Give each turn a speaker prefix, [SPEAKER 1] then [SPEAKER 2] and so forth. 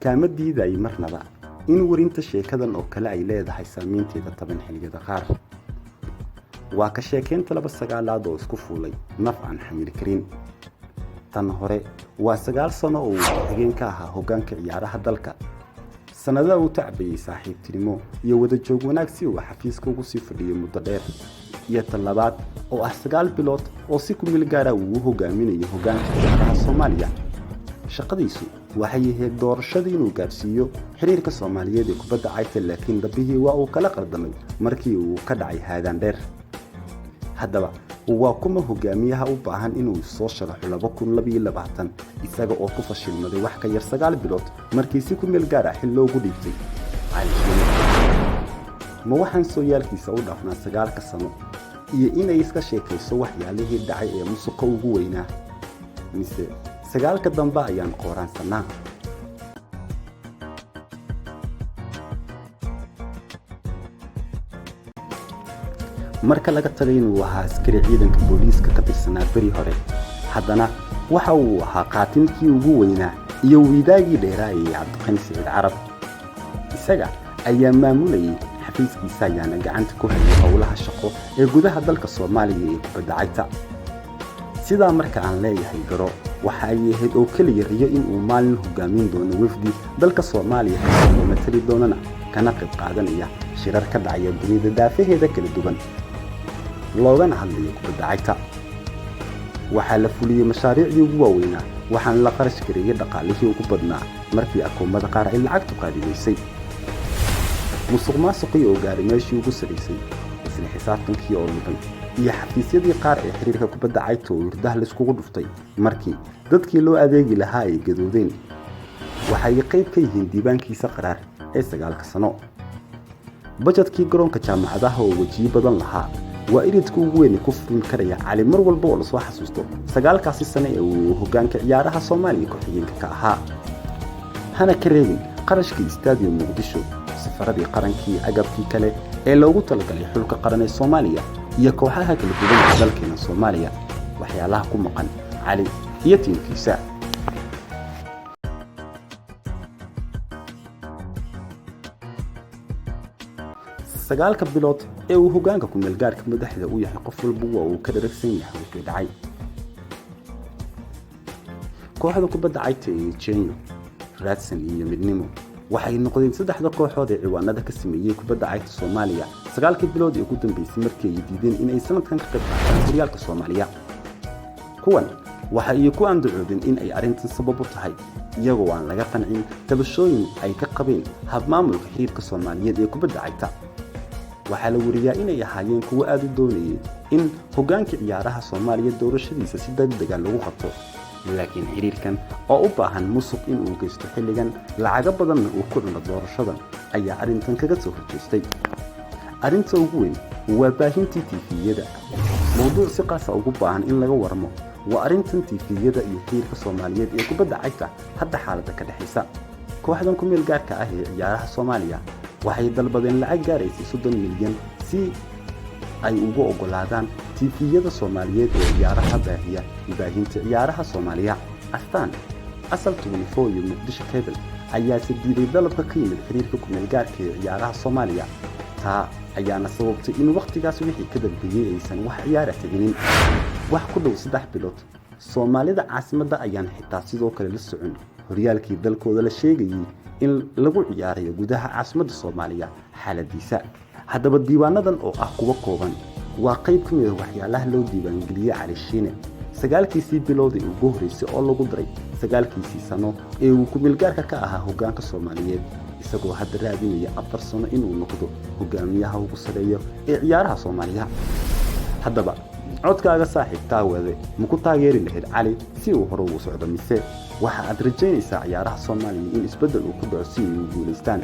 [SPEAKER 1] kaama diiday marnaba in warinta sheekadan oo kale ay leedahay saameynteeda taban xilliyada qaar waa ka sheekeynta laba sagaalaad oo isku fuulay naf aan xamil karin tan hore waa 9 sano oo xigeen ka ahaa hoggaanka ciyaaraha dalka sanada uu tacbiyay saaxiibtinimo iyo wada joog wanaag si uu xafiiska ugu sii fadhiyo muddo dheer iyo talabaad oo 9 bilood oo si ku meel gaar ah uu hogaaminayo hoggaanka ciyaaraha Soomaaliya shaqadiisu waxay ahayd doorashadii inuu gaarsiiyo xiriirka Soomaaliyeed ee kubadda cagta laakiin dabihii waa uu kala qaldamay markii uu ka dhacay haadan dheer haddaba waa kuma hogaamiyaha u baahan inuu soo sharaxo 2022 isaga oo ku fashilmaday wax ka yar 9 bilood markii si ku meel gaar ah xil loogu dhiibtay ma waxaan soo yaalkiisa u dhaafnaa 9 sano iyo inay iska sheekayso waxyaalihii dhacay ee musuqa ugu weynaa mise 9 dambe ayaan qoraansanaa marka laga tagay inuu ahaa askari ciidanka booliiska ka tirsanaa bari hore haddana waxa uu ahaa qaatilkii ugu weynaa iyo wiidaagii dheeraayay Cabdiqani Saciid Carab isaga ayaa maamulayay xafiiskiisa ayaana gacanta ku hayay howlaha shaqo ee gudaha dalka Soomaaliya ee kubadda cagta sidaa marka aan leeyahay garo waxa ay ahayd oo kaliya riyo in uu maalin hogaamin doono wafdi dalka Soomaaliya oo matali doonana kana qayb qaadanaya shirar ka dhacaya dunida daafaheeda kala duwan loogana hadlayo kubadda cagta waxaa la fuliyay mashaariicdii ugu waaweynaa waxaan la qarash gareeyay dhaqaalihii ugu badnaa markii akoomada qaar ay lacagtu qaadimaysay musuqmaasuqii oo gaaray meeshii ugu saraysay isla xisaabtankii oo ludan iyo xafiisyadii qaar ee xiriirka kubadda cagta oo irdaha la iskugu dhuftay markii dadkii loo adeegi lahaa ay gadoodeen waxay qayb ka yihiin diiwaankiisa qaraar ee 9 sano budgetkii garoonka jaamacadaha oo wajiib badan lahaa waa iridka ugu weyn ku furin karaya cali mar walba oo la soo xasuusto 9 sano ee uu hoggaanka ciyaaraha Soomaaliya ku xigeenka ka ahaa hana ka reebin qarashkii stadium Muqdisho safaradii qarankii agabkii kale ee loogu talagalay xulka qaran ee Soomaaliya iyo kooxaha kala duwan ee dalkeena Soomaaliya waxyaalaha ku maqan cali iyo tiimkiisa 9 bilood ee uu hoggaanka ku meel gaarka madaxda u yahay qof walba uu ka dharagsan yahay wixii dhacay kooxda kubadda cagta ee Kenya Raadsan iyo Midnimo waxay noqdeen 3 kooxood ee ciwaanada ka sameeyay kubadda cagta Soomaaliya 9 bilood ee ugu dambeysay markii ay diideen in ay sanadkan ka qayb qaataan horyaalka Soomaaliya kuwan waxa ay ku andacoodeen in ay arrintan sabab u tahay iyagoo aan laga qancin tabashooyin ay ka qabeen hab maamulka xiriirka Soomaaliyeed ee kubadda cagta waxaa la wariyaa inay ahaayeen kuwa aad u doonayay in hoggaanka ciyaaraha Soomaaliya doorashadiisa si degdeg ah lagu qabto laakiin xiriirkan oo u baahan musuq in uu geysto xilligan lacag badan oo ku dhuna doorashadan ayaa arrintan kaga soo horjeestay arrinta ugu weyn waa baahintii TV-yada mowduuc si qaas ah ugu baahan in laga warmo waa arrintan TV-yada iyo xiriirka Soomaaliyeed ee kubadda cagta hadda xaaladda ka dhaxaysa kooxdan ku meel gaarka ah ee ciyaaraha Soomaaliya waxay dalbadeen lacag gaaraysay 30 milyan si ay ugu ogolaadaan TV-yada Soomaaliyeed ee ciyaaraha baahinta ciyaaraha Soomaaliya astaan asal 24 iyo Muqdisho Cable ayaa diiday dalabka ka yimid xiriirka ku meel gaarka ee ciyaaraha Soomaaliya taa ayaana sababtay in waqtigaas wixii ka dambeeyay aysan wax ciyaar ah taginin wax ku dhow 3 bilood Soomaalida caasimadda ayaan xitaa sidoo kale la socon horyaalkii dalkooda la sheegayay in lagu ciyaarayo gudaha caasimadda Soomaaliya xaaladiisa haddaba diiwaanadan oo ah kuwa kooban waa qayb ka mid ah waxyaalaha loo diiwaan geliyay Cali Shiine 9 bilood ee ugu horeysay oo lagu daray 9 sano ee uu ku meel gaarka ka ahaa hoggaanka Soomaaliyeed isagoo hadda raadinaya 4 sano inuu noqdo hoggaamiyaha ugu sareeyo ee ciyaaraha Soomaaliya haddaba codkaaga saaxiibtaa wade ma ku taageeri lahayd Cali si uu hore ugu socdo mise waxa aad rajaynaysaa ciyaaraha Soomaaliya in isbedel uu ku dhaco si ay u guuleystaan